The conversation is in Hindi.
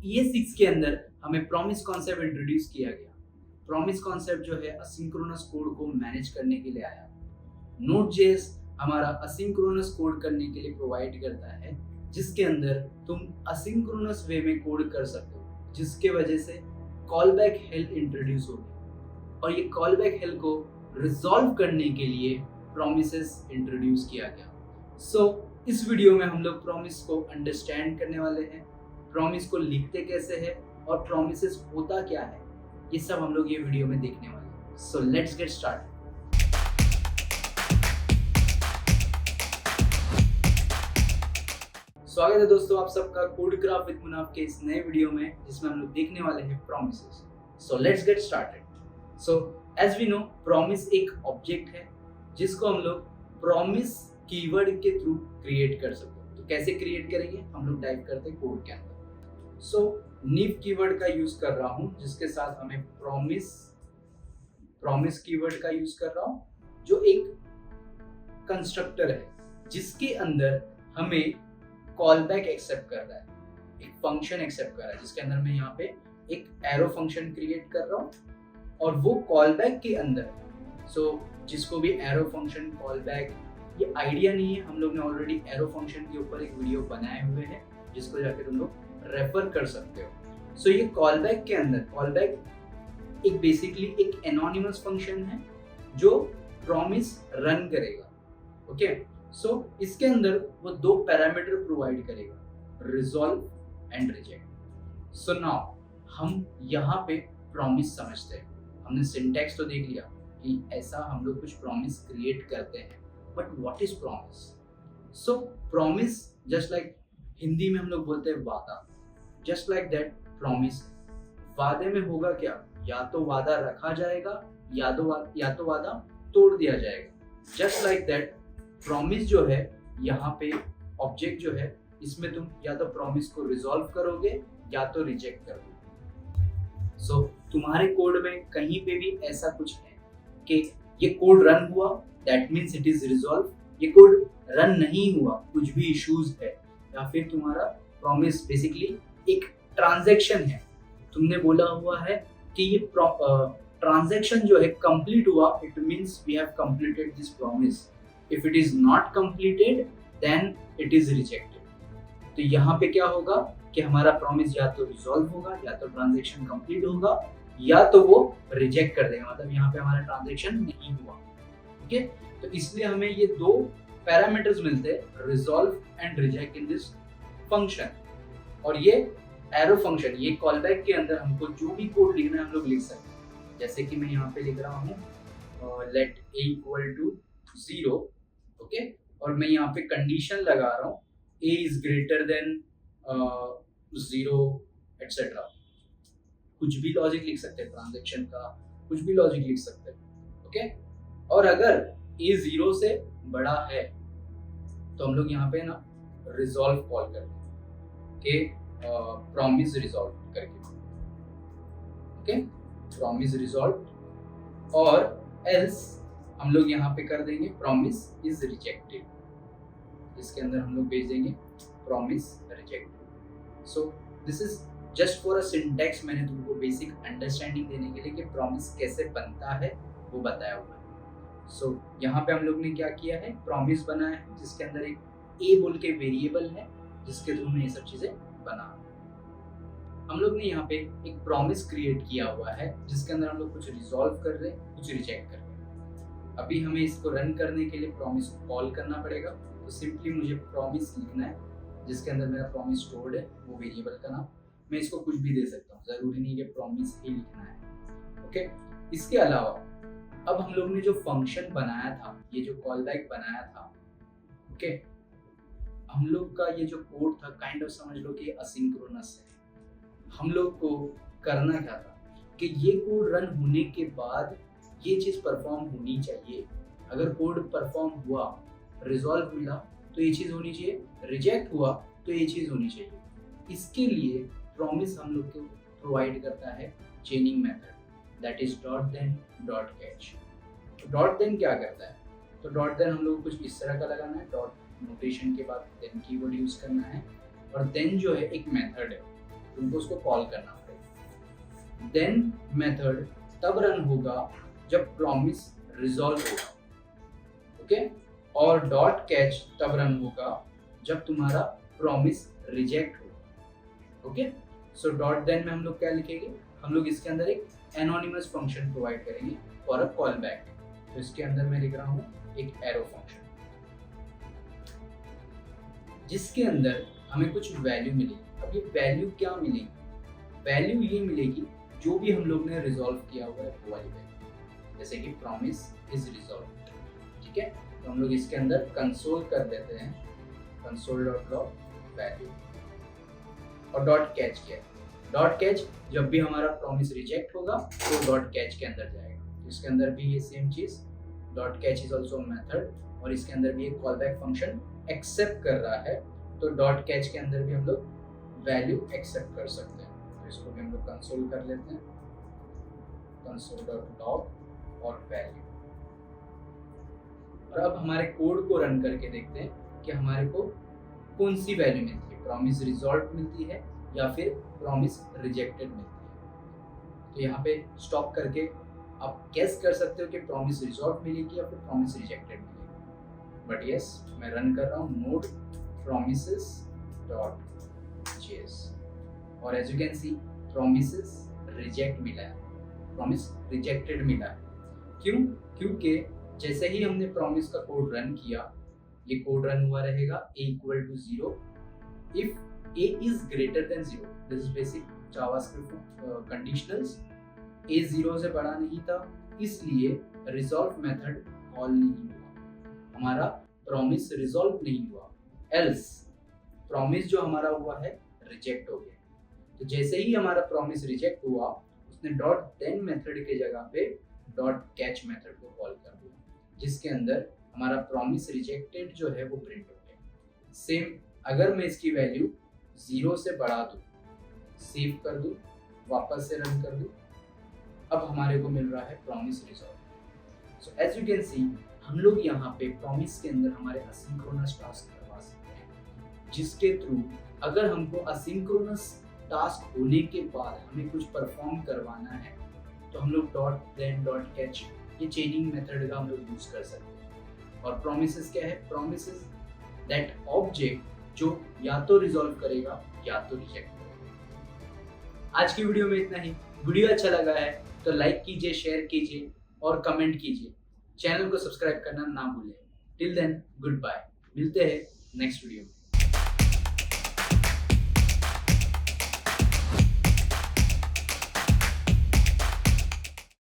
ES6 के अंदर हमें प्रॉमिस कॉन्सेप्ट इंट्रोड्यूस किया गया। प्रॉमिस कॉन्सेप्ट जो है असिंक्रोनस कोड को मैनेज करने के लिए आया। Node.js हमारा असिंक्रोनस कोड करने के लिए प्रोवाइड करता है, जिसके अंदर तुम असिंक्रोनस वे में कोड कर सकते हो, जिसके वजह से कॉलबैक हेल्प इंट्रोड्यूस होगी। और ये कॉलबैक हेल्प को रिजॉल्व करने के लिए प्रॉमिसेस इंट्रोड्यूस किया गया। इस वीडियो में हम लोग प्रॉमिस को अंडरस्टैंड करने वाले हैं, प्रॉमिस को लिखते कैसे हैं और प्रॉमिसेस होता क्या है, ये सब हम लोग ये वीडियो में देखने वाले हैं। सो लेट्स गेट स्टार्ट। स्वागत है दोस्तों आप सबका कोडक्राफ्ट विद मुनाफ के इस नए वीडियो में, जिसमें हम लोग देखने वाले हैं promises. So let's get started. So as we know, promise एक ऑब्जेक्ट है जिसको हम लोग प्रॉमिस कीवर्ड के थ्रू क्रिएट कर सकते हैं। तो कैसे क्रिएट करेंगे, हम लोग टाइप करते हैं कोड के अंदर। सो नीव कीवर्ड का यूज कर रहा हूं, जिसके साथ हमें प्रॉमिस कीवर्ड का यूज कर रहा हूं, जो एक कंस्ट्रक्टर है जिसके अंदर हमें कॉलबैक एक्सेप्ट कर रहा है, एक फंक्शन एक्सेप्ट कर रहा है, जिसके अंदर मैं यहाँ पे एक एरो फंक्शन क्रिएट कर रहा हूँ। और वो कॉलबैक के अंदर जिसको भी एरो फंक्शन कॉलबैक ये आइडिया नहीं है, हम लोग ने ऑलरेडी एरो फंक्शन के ऊपर एक वीडियो बनाए हुए हैं, जिसको जाकर तुम लोग रेफर कर सकते हो। ये कॉलबैक के अंदर कॉलबैक एक बेसिकली एक एनोनिमस फंक्शन है जो प्रॉमिस रन करेगा। ओके, इसके अंदर वो दो पैरामीटर प्रोवाइड करेगा, रिजॉल्व एंड रिजेक्ट। नाउ हम यहाँ पे प्रॉमिस समझते हैं। हमने सिंटैक्स तो देख लिया कि ऐसा हम लोग कुछ प्रॉमिस क्रिएट करते हैं, but what is promise? Promise just like Hindi में हम लोग बोलते हैं वादा, जस्ट लाइक दैट प्रॉमिस। वादे में होगा क्या, या तो वादा रखा जाएगा या तो वादा तोड़ दिया जाएगा। जस्ट लाइक दैट प्रॉमिस जो है, यहाँ पे ऑब्जेक्ट जो है, इसमें तुम या तो प्रॉमिस को रिजॉल्व करोगे या तो रिजेक्ट करोगे। तुम्हारे कोड में कहीं पे भी ऐसा कुछ है कि ये कोड रन हुआ, that means it is resolve. ये कोड रन नहीं हुआ, कुछ भी इश्यूज है, या फिर तुम्हारा प्रॉमिस बेसिकली एक ट्रांजैक्शन है, तुमने बोला हुआ है कि ये ट्रांजैक्शन जो है कंप्लीट हुआ, it means we have completed this promise. If it is not completed then it is rejected. तो यहाँ पे क्या होगा कि हमारा प्रॉमिस या तो रिजॉल्व होगा, या तो ट्रांजैक्शन कंप्लीट होगा, या तो वो रिजेक्ट कर देगा, मतलब यहाँ पे हमारा ट्रांजैक्शन नहीं हुआ। ओके, तो इसलिए हमें ये दो पैरामीटर्स मिलते हैं, resolve and reject in this function. और ये एरो फंक्शन, ये कॉलबैक के अंदर हमको जो भी कोड लिखना है हम लोग लिख सकते हैं। जैसे कि मैं यहाँ पे लिख रहा हूँ let a equal to 0, okay, और मैं यहाँ पे कंडीशन लगा रहा हूँ a is greater than 0 etcetera. कुछ भी लॉजिक लिख सकते हैं, ट्रांजैक्शन का कुछ भी लॉजिक लिख सकते हैं। ओके, और अगर a 0 से बड़ा है तो हम लोग यहाँ पे ना रिजॉल्व कॉल करते हैं कि प्रॉमिस रिजॉल्व करके, ओके, प्रॉमिस रिजॉल्व। और एल्स हम लोग यहाँ पे कर देंगे प्रॉमिस इज रिजेक्टेड, इसके अंदर हम लोग भेज देंगे promise rejected. So this is just for a syntax, मैंने तुमको बेसिक अंडरस्टैंडिंग देने के लिए कि प्रॉमिस कैसे बनता है वो बताया हुआ है। यहाँ पे हम लोग ने क्या किया है, प्रॉमिस बनाया है, जिसके अंदर एक a बोल के वेरिएबल है, जिसके थ्रू में ये सब चीजें बना। हम लोग ने यहाँ पे एक प्रॉमिस क्रिएट किया हुआ है, जिसके अंदर हम लोग कुछ रिजॉल्व कर रहे हैं, कुछ रिजेक्ट कर रहे हैं। अभी हमें इसको रन करने के लिए प्रॉमिस को कॉल करना पड़ेगा। तो सिंपली मुझे प्रॉमिस लिखना है, जिसके अंदर मेरा प्रॉमिस स्टोर्ड है, वो वेरिएबल का नाम। मैं इसको कुछ भी दे सकता हूँ, जरूरी नहीं कि प्रॉमिस ही लिखना है। ओके, इसके अलावा अब हम लोग ने जो फंक्शन बनाया था, ये जो कॉलबैक बनाया था, ओके, हम लोग का ये जो कोड था काइंड ऑफ समझ लो कि असिंक्रोनस है। हम लोग को करना क्या था कि ये कोड रन होने के बाद ये चीज परफॉर्म होनी चाहिए। अगर कोड परफॉर्म हुआ, रिजॉल्व मिला, तो ये चीज होनी चाहिए, रिजेक्ट हुआ तो ये चीज होनी चाहिए। इसके लिए प्रॉमिस हम लोग को प्रोवाइड करता है chaining method, that is dot then dot catch. Dot then क्या करता है, तो डॉट देन हम लोग कुछ इस तरह का लगाना है, डॉट नोटेशन के बाद देन कीवर्ड यूज करना है, और देन जो है एक मेथड है, तुमको उसको कॉल करना पड़ेगा। देन मेथड तब रन होगा जब प्रॉमिस रिजॉल्व होगा, ओके। और डॉट कैच तब रन होगा जब तुम्हारा प्रॉमिस रिजेक्ट होगा, ओके। सो डॉट देन में हम लोग क्या लिखेंगे, हम लोग इसके अंदर एक एनोनिमस फंक्शन प्रोवाइड करेंगे फॉर अ कॉल बैक। तो इसके अंदर मैं लिख रहा हूँ एक एरो फंक्शन जिसके अंदर हमें कुछ वैल्यू मिलेगी। अब ये वैल्यू क्या मिलेगी, वैल्यू ये मिलेगी जो भी हम लोग ने रिजॉल्व किया हुआ है वो वाली वैल्यू, जैसे कि प्रॉमिस इज रिजॉल्व, ठीक है। तो हम लोग इसके अंदर कंसोल कर देते हैं, कंसोल डॉट लॉग वैल्यू और डॉट कैच किया। डॉट कैच जब भी हमारा प्रॉमिस रिजेक्ट होगा तो डॉट कैच के अंदर जाएगा। तो इसके अंदर भी ये सेम चीज, dot catch is also method, और इसके अंदर भी एक कॉल बैक फंक्शन एक्सेप्ट कर रहा है, तो डॉट कैच के अंदर भी हम लोग वैल्यू एक्सेप्ट कर सकते हैं। तो इसको भी हम लोग कंसोल कर लेते हैं, कंसोल डॉट लॉग और वैल्यू। और अब हमारे कोड को रन करके देखते हैं कि हमारे को कौन सी वैल्यू मिलती है, प्रॉमिस रिजॉल्व मिलती है या फिर प्रॉमिस रिजेक्टेड मिलती है। तो यहाँ पे स्टॉप करके आप गेस कर सकते हो कि प्रॉमिस रिजॉल्व मिलेगी या फिर प्रॉमिस रिजेक्टेड मिलेगी। बट यस, मैं रन कर रहा हूँ नोड promises डॉट जेएस और as you can see promises reject मिला है, प्रॉमिस रिजेक्टेड मिला है। क्यों? क्योंकि जैसे ही हमने प्रॉमिस का कोड रन किया, ये कोड रन हुआ रहेगा a equal to 0 if a is greater than 0। This is basic JavaScript conditionals. a 0 से बड़ा नहीं था इसलिए रिजॉल्व मेथड कॉल नहीं हुआ, हमारा प्रॉमिस रिजॉल्व नहीं हुआ, एल्स प्रॉमिस जो हमारा हुआ है रिजेक्ट हो गया। तो जैसे ही हमारा प्रॉमिस रिजेक्ट हुआ, उसने डॉट देन मेथड के जगह पे डॉट कैच मेथड को कॉल कर दिया, जिसके अंदर हमारा प्रॉमिस रिजेक्टेड जो है वो प्रिंट हो गया। सेम अगर मैं इसकी वैल्यू 0 से बढ़ा दूं, सेव कर दूं, वापस से रन कर दूं, अब हमारे को मिल रहा है promise resolve. So as you can see हम लोग यहाँ पे प्रॉमिस के अंदर हमारे असिंक्रोनस टास्क करवा सकते हैं, जिसके थ्रू अगर हमको असिंक्रोनस टास्क होने के बाद हमें कुछ परफॉर्म करवाना है तो हम लोग डॉट देन डॉट कैच ये चेनिंग मेथड का हम लोग यूज कर सकते हैं। और प्रॉमिसेस क्या है, प्रॉमिसेस दैट ऑब्जेक्ट जो या तो रिजॉल्व करेगा या तो रिजेक्ट करेगा। आज की वीडियो में इतना ही। वीडियो अच्छा लगा है तो लाइक कीजिए, शेयर कीजिए और कमेंट कीजिए। चैनल को सब्सक्राइब करना ना भूलें। टिल देन गुड बाय, मिलते हैं नेक्स्ट वीडियो में।